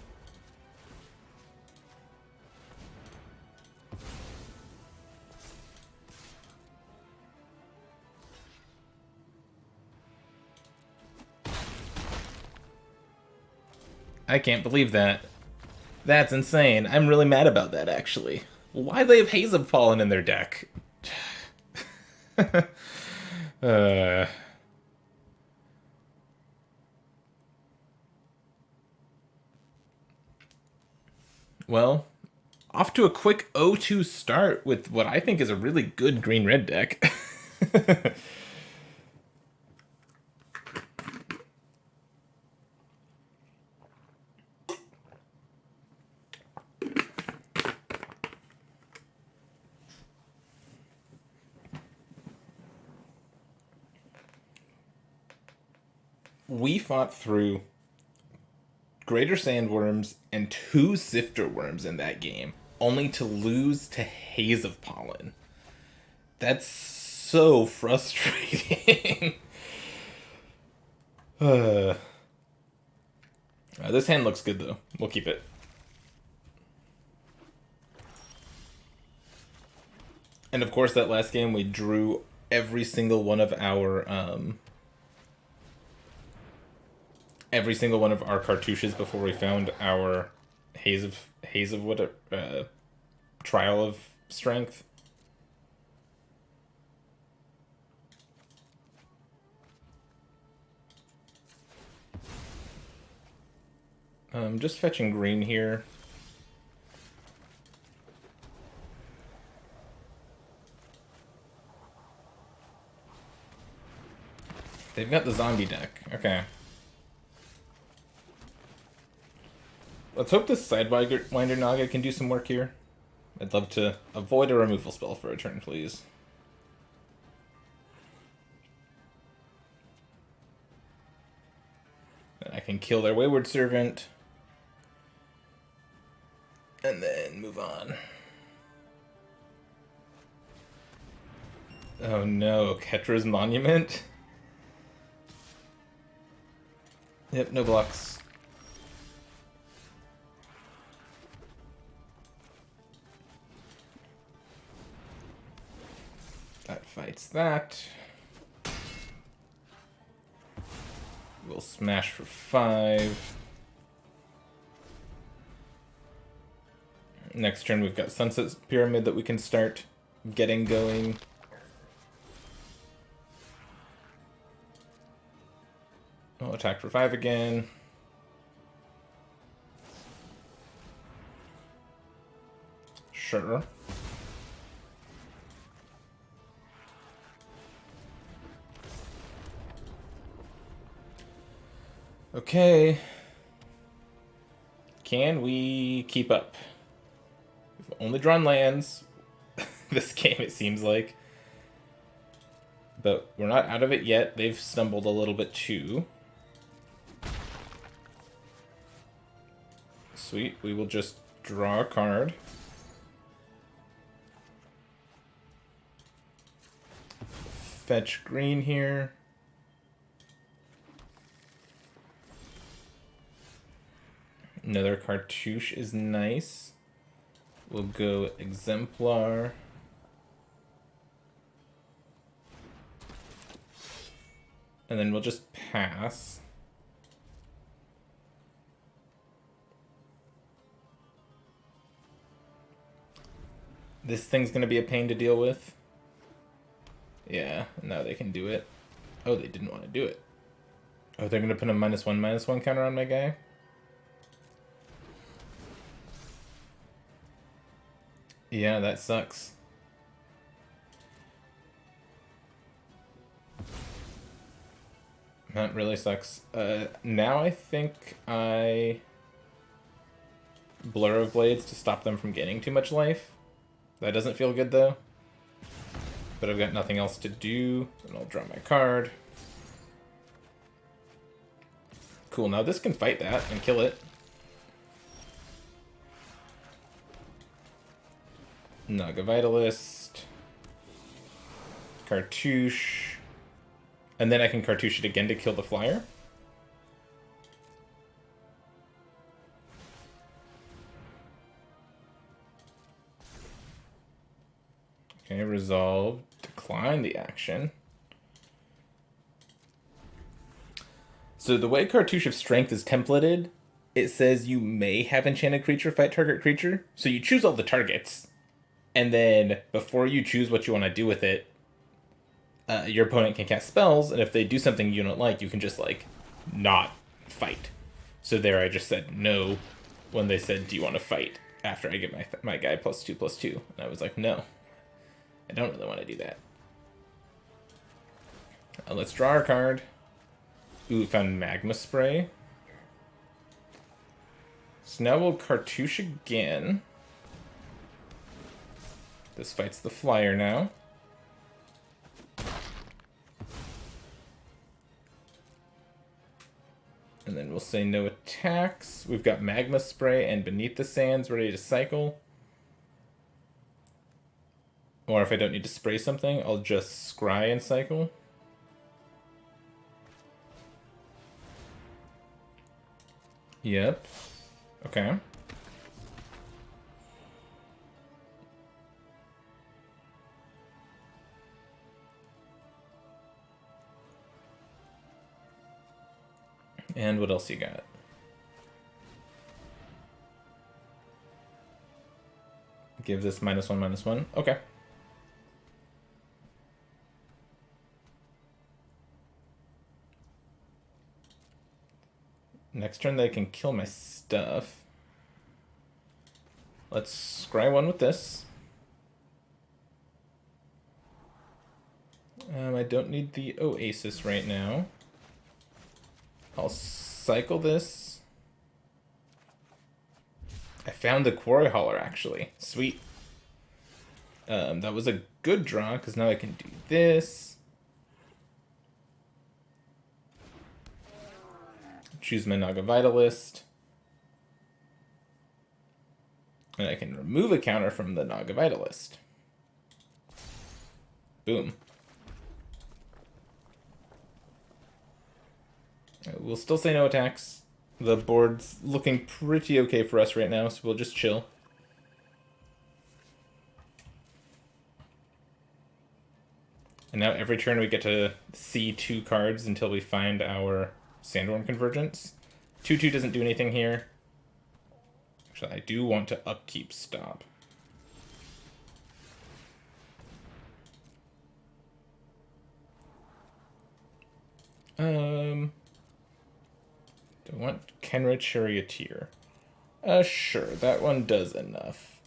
I can't believe that. That's insane. I'm really mad about that, actually. Why do they have Haze of Pollen in their deck? Well, off to a quick 0-2 start with what I think is a really good green-red deck. We fought through Greater Sandworms and 2 Sifter Worms in that game, only to lose to Haze of Pollen. That's so frustrating. This hand looks good, though. We'll keep it. And of course, that last game, we drew every single one of our... every single one of our cartouches before we found our haze of what trial of strength. Just fetching green here. They've got the zombie deck. Okay. Let's hope this Sidewinder Naga can do some work here. I'd love to avoid a removal spell for a turn, please. Then I can kill their Wayward Servant. And then move on. Oh no, Ketra's Monument? Yep, no blocks. that. We'll smash for 5. Next turn we've got Sunset Pyramid that we can start getting going. I'll attack for 5 again. Sure. Okay. Can we keep up? We've only drawn lands this game, it seems like. But we're not out of it yet. They've stumbled a little bit too. Sweet. We will just draw a card. Fetch green here. Another cartouche is nice. We'll go Exemplar. And then we'll just pass. This thing's gonna be a pain to deal with. Yeah, now they can do it. Oh, they didn't want to do it. Oh, they're gonna put a -1/-1 counter on my guy? Yeah, that sucks. That really sucks. Now I think I Blur of Blades to stop them from gaining too much life. That doesn't feel good though. But I've got nothing else to do, and I'll draw my card. Cool, now this can fight that and kill it. Naga Vitalist. Cartouche. And then I can cartouche it again to kill the flyer. Okay, resolve. Decline the action. So the way Cartouche of Strength is templated, it says you may have enchanted creature fight target creature. So you choose all the targets. And then before you choose what you want to do with it, your opponent can cast spells, and if they do something you don't like, you can just, like, not fight. So there I just said no when they said, do you want to fight? After I get my guy +2/+2. And I was like, no. I don't really want to do that. Let's draw our card. Ooh, found Magma Spray. So now we'll cartouche again. This fights the flyer now. And then we'll say no attacks. We've got Magma Spray and Beneath the Sands ready to cycle. Or if I don't need to spray something, I'll just scry and cycle. Yep. Okay. And what else you got? Give this -1/-1. Okay. Next turn they can kill my stuff. Let's scry one with this. I don't need the Oasis right now. I'll cycle this. I found the Quarry Hauler, actually. Sweet. That was a good draw, because now I can do this. Choose my Naga Vitalist. And I can remove a counter from the Naga Vitalist. Boom. We'll still say no attacks. The board's looking pretty okay for us right now, so we'll just chill. And now every turn we get to see 2 cards until we find our Sandworm Convergence. 2/2 doesn't do anything here. Actually, I do want to upkeep stop. Do I want Kenra Charioteer? Sure, that one does enough.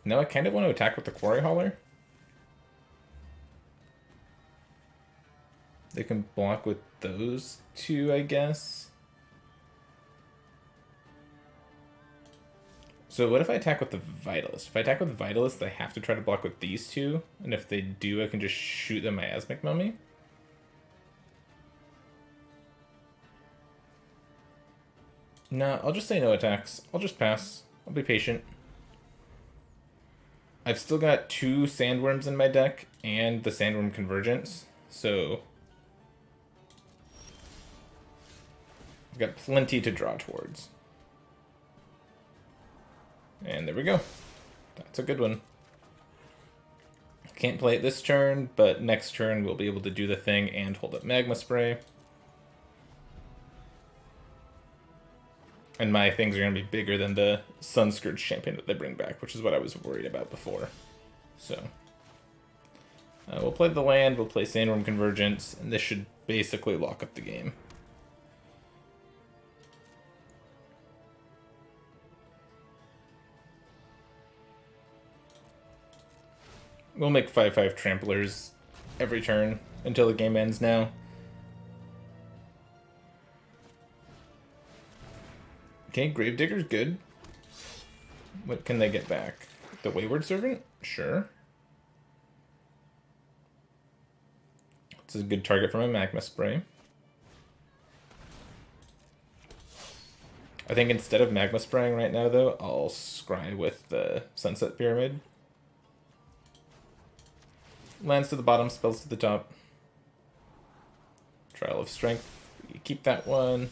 No, I kind of want to attack with the Quarry Hauler. They can block with those 2, I guess. So what if I attack with the Vitalist? If I attack with Vitalist, they have to try to block with these 2. And if they do, I can just shoot the Miasmic Mummy. No, I'll just say no attacks. I'll just pass. I'll be patient. I've still got 2 Sandworms in my deck and the Sandworm Convergence, so I've got plenty to draw towards. And there we go. That's a good one. Can't play it this turn, but next turn we'll be able to do the thing and hold up Magma Spray. And my things are going to be bigger than the Sunscourge champion that they bring back, which is what I was worried about before. So, we'll play the land, we'll play Sandworm Convergence, and this should basically lock up the game. We'll make 5/5 Tramplers every turn until the game ends now. Okay, Gravedigger's good. What can they get back? The Wayward Servant? Sure. It's a good target from a Magma Spray. I think instead of Magma Spraying right now, though, I'll scry with the Sunset Pyramid. Lands to the bottom, spells to the top. Trial of Strength. You keep that one.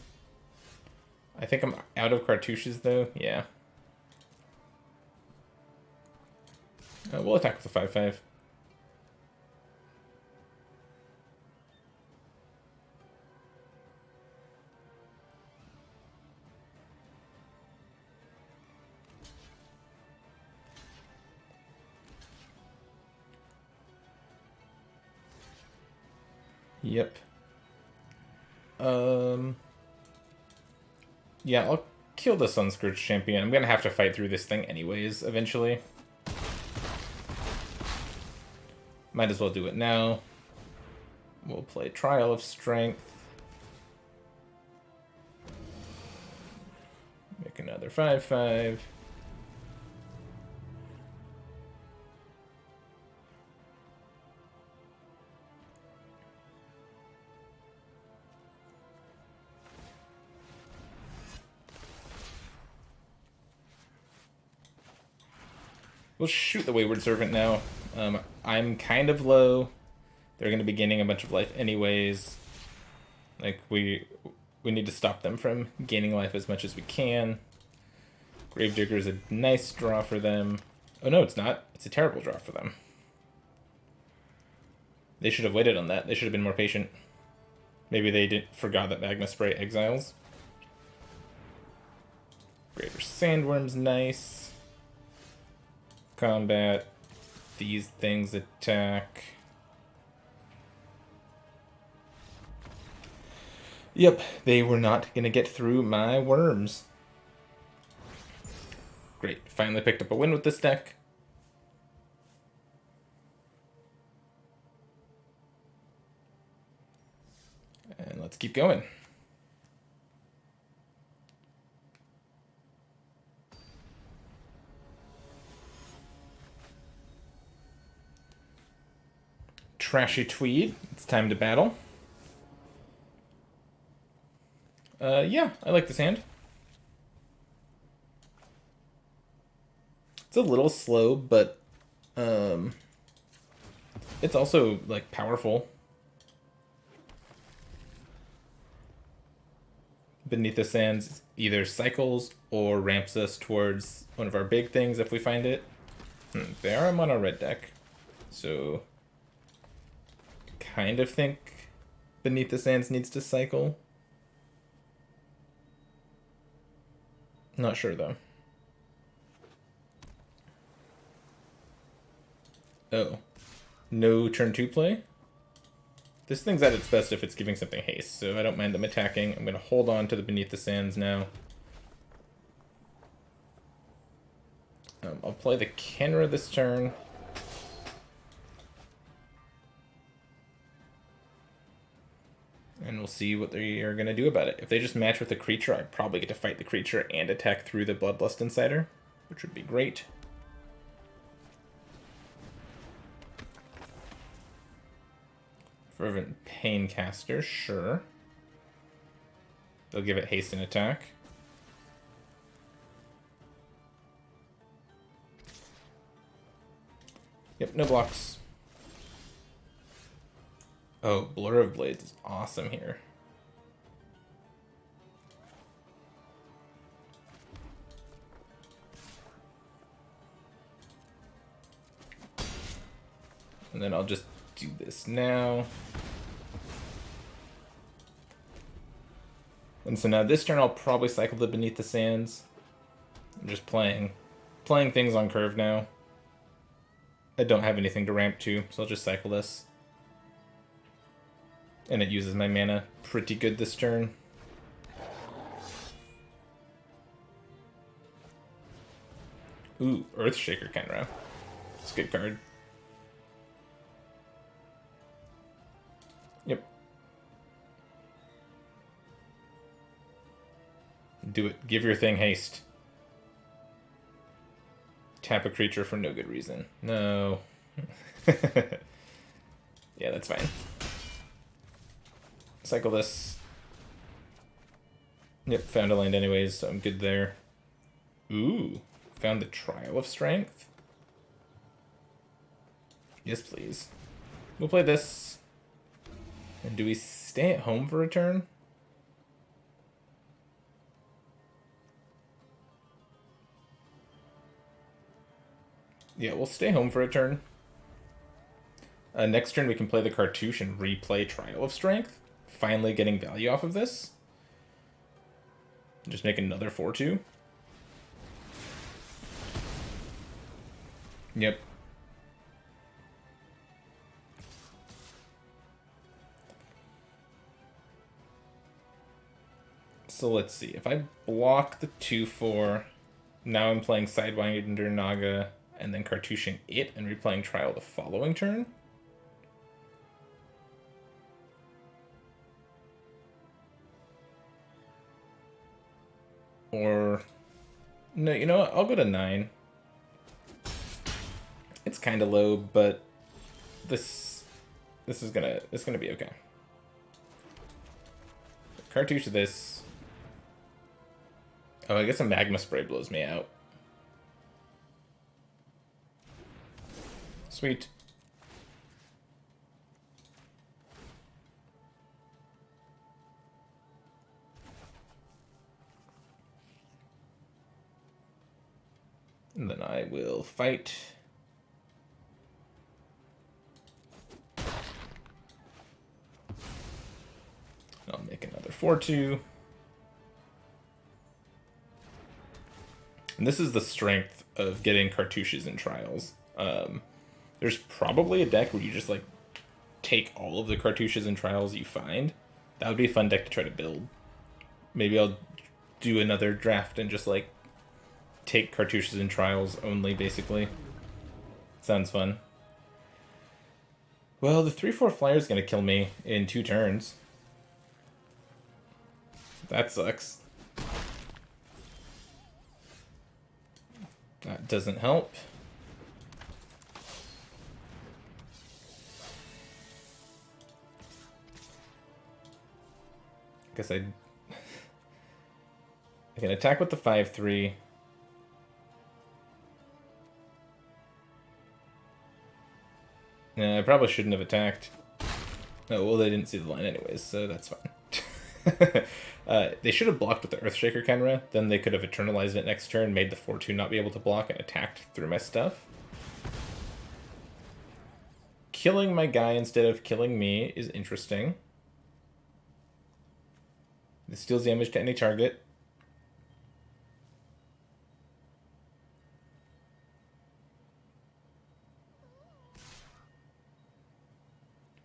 I think I'm out of cartouches, though. Yeah. We'll attack with the 5/5. Yep. Yeah, I'll kill the Sunscourge champion. I'm gonna have to fight through this thing anyways, eventually. Might as well do it now. We'll play Trial of Strength. Make another 5/5. We'll shoot the Wayward Servant now. I'm kind of low. They're going to be gaining a bunch of life anyways. Like, we need to stop them from gaining life as much as we can. Gravedigger is a nice draw for them. Oh no, it's not. It's a terrible draw for them. They should have waited on that. They should have been more patient. Maybe they forgot that Magma Spray exiles. Greater Sandworm's nice. Combat. These things attack. Yep, they were not going to get through my worms. Great, finally picked up a win with this deck. And let's keep going. Trashy Tweed, it's time to battle. Yeah, I like this hand. It's a little slow, but it's also like powerful. Beneath the Sands either cycles or ramps us towards one of our big things if we find it. They are a mono red deck, so kind of think Beneath the Sands needs to cycle. Not sure though. Oh, no turn 2 play? This thing's at its best if it's giving something haste, so I don't mind them attacking. I'm going to hold on to the Beneath the Sands now. I'll play the Kenra this turn. And we'll see what they are going to do about it. If they just match with the creature, I probably get to fight the creature and attack through the Bloodlust Insider, which would be great. Fervent Paincaster, sure. They'll give it haste and attack. Yep, no blocks. Oh, Blur of Blades is awesome here. And then I'll just do this now. And so now this turn I'll probably cycle the Beneath the Sands. I'm just playing things on curve now. I don't have anything to ramp to, so I'll just cycle this. And it uses my mana pretty good this turn. Ooh, Earthshaker Kenra. It's a good card. Yep. Do it. Give your thing haste. Tap a creature for no good reason. No. Yeah, that's fine. Cycle this. Yep, found a land anyways, so I'm good there. Ooh, found the Trial of Strength. Yes, please. We'll play this. And do we stay at home for a turn? Yeah, we'll stay home for a turn. Next turn we can play the Cartouche and replay Trial of Strength. Finally getting value off of this. Just make another 4/2. Yep. So let's see. If I block the 2/4, now I'm playing Sidewinder Naga and then cartouching it and replaying Trial the following turn. Or no, you know what? I'll go to 9. It's kind of low, but this is gonna be okay. Cartouche this. Oh, I guess a Magma Spray blows me out. Sweet. And then I will fight. I'll make another 4/2. And this is the strength of getting cartouches in trials. There's probably a deck where you just like take all of the cartouches and trials you find. That would be a fun deck to try to build. Maybe I'll do another draft and just like take cartouches and trials only, basically. Sounds fun. Well, the 3/4 flyer is gonna kill me in 2 turns. That sucks. That doesn't help. Guess I can attack with the 5/3. No, I probably shouldn't have attacked. Oh, well, they didn't see the line anyways, so that's fine. They should have blocked with the Earthshaker Kenra. Then they could have eternalized it next turn, made the 4-2 not be able to block, and attacked through my stuff. Killing my guy instead of killing me is interesting. This deals damage to any target.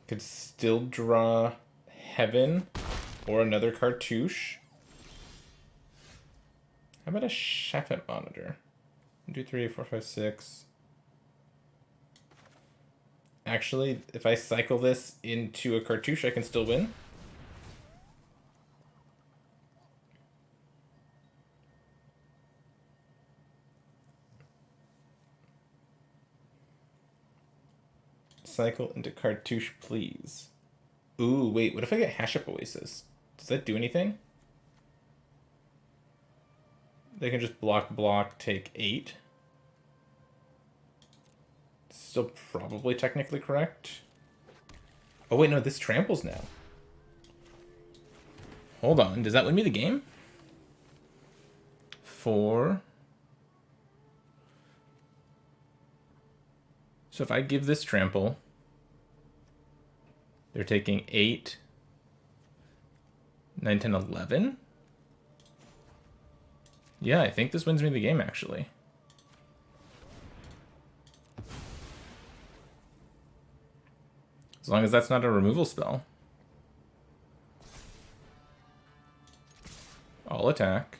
Could still draw Heaven or another cartouche. How about a Shafet Monitor? 1, 2, 3, 4, 5, 6. Actually, if I cycle this into a cartouche, I can still win. Cycle into cartouche, please. Ooh, wait, what if I get Hash Up Oasis? Does that do anything? They can just block, take 8. Still probably technically correct. Oh wait, no, this tramples now. Hold on, does that win me the game? 4. So if I give this trample, they're taking 8, 9, 10, 11. Yeah, I think this wins me the game, actually. As long as that's not a removal spell. I'll attack.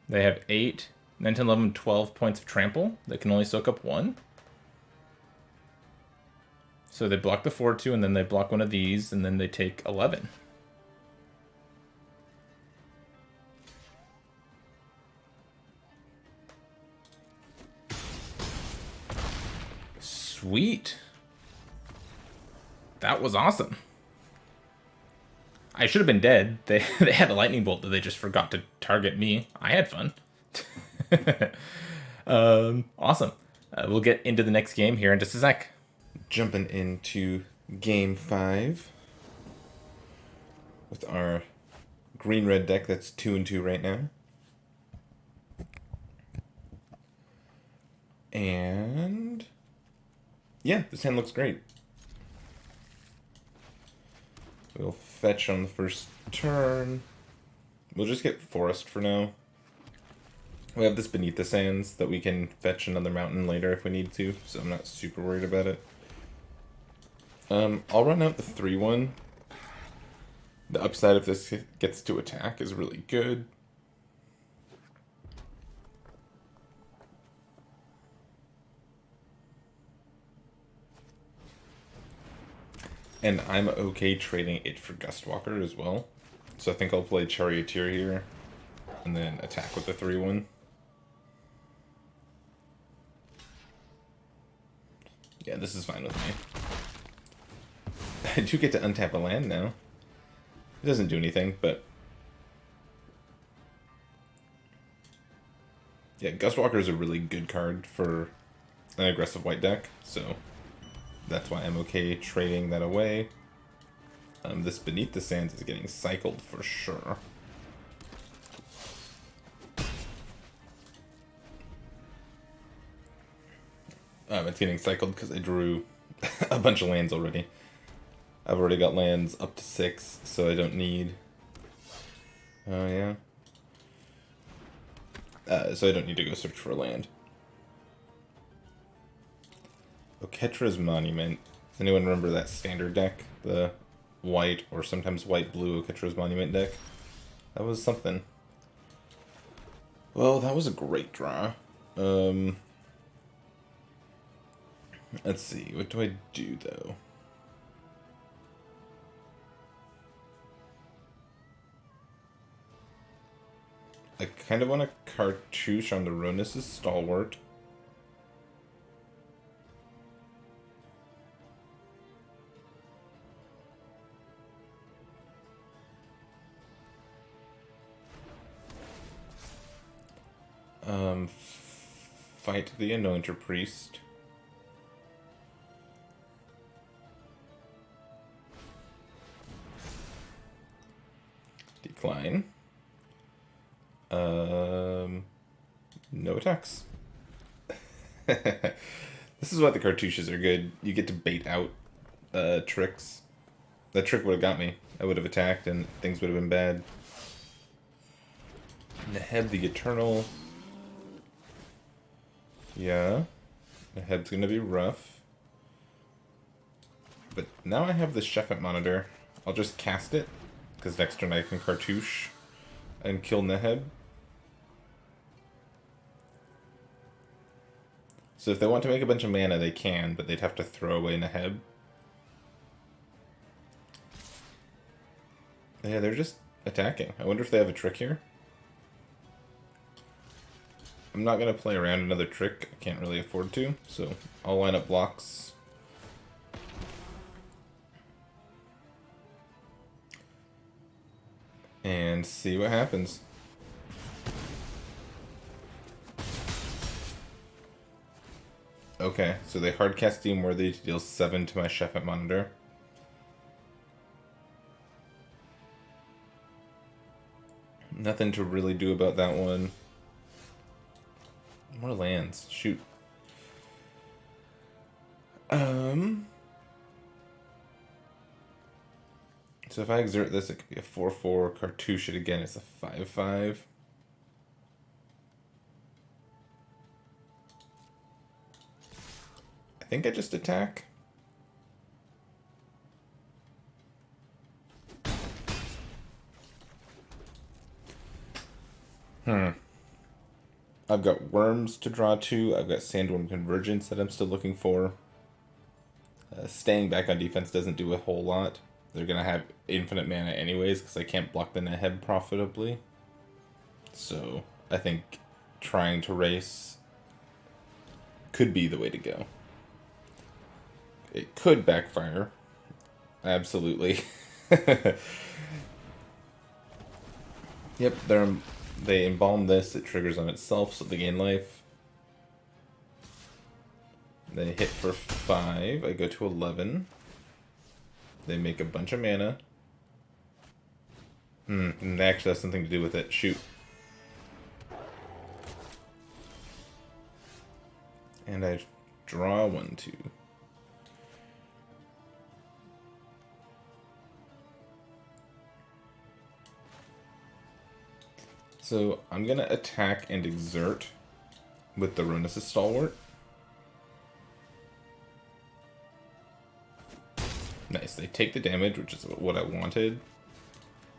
They have 8, 9, 10, 11, 12 points of trample. They can only soak up 1. So they block the 4-2, and then they block one of these, and then they take 11. Sweet. That was awesome. I should have been dead. They had a lightning bolt that they just forgot to target me. I had fun. Awesome. We'll get into the next game here in just a sec. Jumping into game 5 with our green-red deck that's 2-2 right now. And yeah, this hand looks great. We'll fetch on the first turn. We'll just get Forest for now. We have this Beneath the Sands that we can fetch another mountain later if we need to, so I'm not super worried about it. I'll run out the 3-1. The upside if this gets to attack is really good. And I'm okay trading it for Gustwalker as well. So I think I'll play Charioteer here and then attack with the 3-1. Yeah, this is fine with me. I do get to untap a land now. It doesn't do anything, but yeah, Gustwalker is a really good card for an aggressive white deck, so that's why I'm okay trading that away. This Beneath the Sands is getting cycled for sure. It's getting cycled because I drew a bunch of lands already. I've already got lands up to 6, so I don't need... Oh, yeah. So I don't need to go search for a land. Oketra's Monument. Does anyone remember that standard deck? The white or sometimes white-blue Oketra's Monument deck? That was something. Well, that was a great draw. Let's see. What do I do, though? I kind of want a cartouche on the Ronus' Stalwart. Fight the Anointer Priest. decline. No attacks. This is why the cartouches are good. You get to bait out tricks. That trick would have got me. I would have attacked and things would have been bad. Neheb the Eternal. Yeah. Neheb's gonna be rough. But now I have the Shephet Monitor. I'll just cast it, because next turn I can cartouche and kill Neheb. So if they want to make a bunch of mana, they can, but they'd have to throw away Neheb. Yeah, they're just attacking. I wonder if they have a trick here. I'm not going to play around another trick. I can't really afford to, so I'll line up blocks. And see what happens. Okay, so they hardcast Deem Worthy to deal 7 to my Shephet Monitor. Nothing to really do about that one. More lands. Shoot. So if I exert this, it could be a 4/4. Cartouche it again, it's a 5/5. I think I just attack. I've got Worms to draw to. I've got Sandworm Convergence that I'm still looking for. Staying back on defense doesn't do a whole lot. They're going to have infinite mana anyways because I can't block the Neheb profitably. So I think trying to race could be the way to go. It could backfire. Absolutely. Yep, they embalm this, it triggers on itself, so they gain life. They hit for 5, I go to 11. They make a bunch of mana. And it actually has something to do with it. Shoot. And I draw 1, 2. So I'm gonna attack and exert with the Ronus' Stalwart. Nice, they take the damage, which is what I wanted.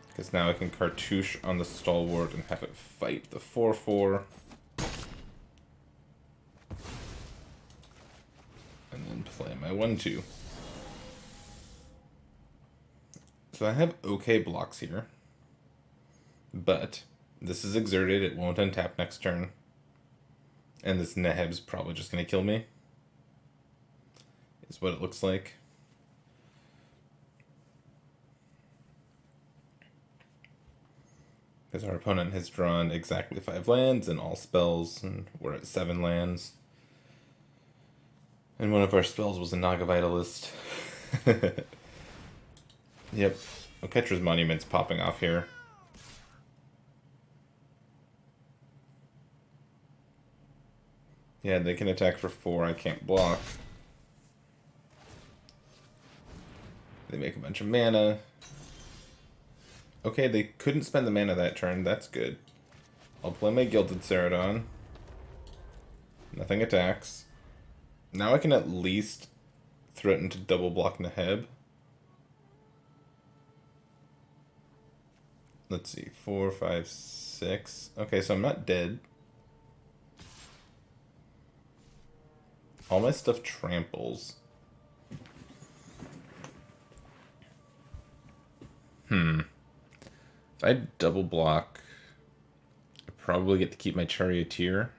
Because now I can cartouche on the Stalwart and have it fight the 4/4. And then play my 1/2. So I have okay blocks here. But this is exerted, it won't untap next turn. And this Neheb's probably just going to kill me. Is what it looks like. Because our opponent has drawn exactly 5 lands and all spells, and we're at 7 lands. And one of our spells was a Naga Vitalist. Yep. Oketra's Monument's popping off here. Yeah, they can attack for 4, I can't block. They make a bunch of mana. Okay, they couldn't spend the mana that turn, that's good. I'll play my Gilded Ceradon. Nothing attacks. Now I can at least threaten to double block Neheb. Let's see, 4, 5, 6. Okay, so I'm not dead. All my stuff tramples. If I double block, I probably get to keep my Charioteer.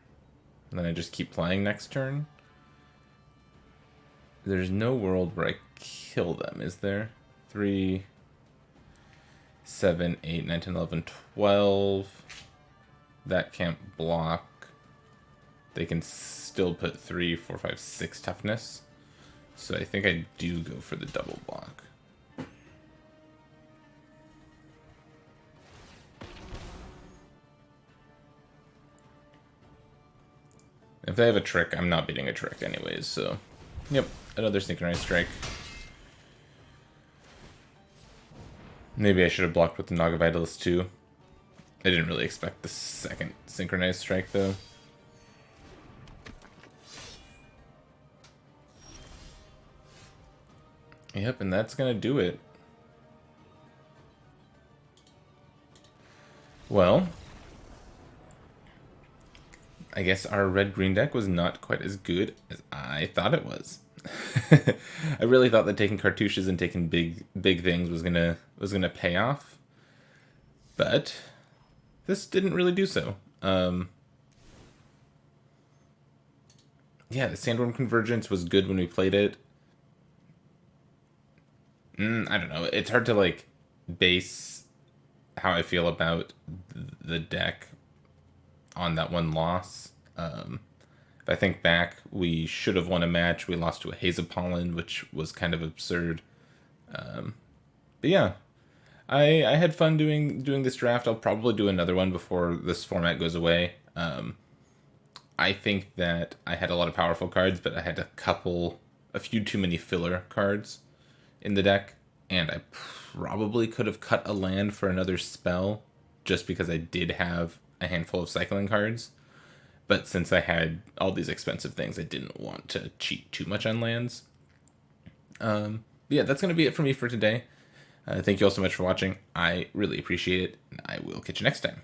And then I just keep playing next turn. There's no world where I kill them, is there? 3, 7, 8, 9, 10, 11, 12. That can't block. They can still put 3, 4, 5, 6 toughness. So I think I do go for the double block. If they have a trick, I'm not beating a trick anyways, so... Yep, another Synchronized Strike. Maybe I should have blocked with the Naga Vitalist too. I didn't really expect the second Synchronized Strike, though. Yep, and that's gonna do it. Well, I guess our red-green deck was not quite as good as I thought it was. I really thought that taking cartouches and taking big things was gonna pay off, but this didn't really do so. Yeah, the Sandworm Convergence was good when we played it. I don't know. It's hard to like base how I feel about the deck on that one loss. If I think back, we should have won a match. We lost to a Haze of Pollen, which was kind of absurd. But yeah, I had fun doing this draft. I'll probably do another one before this format goes away. I think that I had a lot of powerful cards, but I had a few too many filler cards in the deck, and I probably could have cut a land for another spell just because I did have a handful of cycling cards. But since I had all these expensive things, I didn't want to cheat too much on lands. Yeah, that's going to be it for me for today. Thank you all so much for watching. I really appreciate it, and I will catch you next time.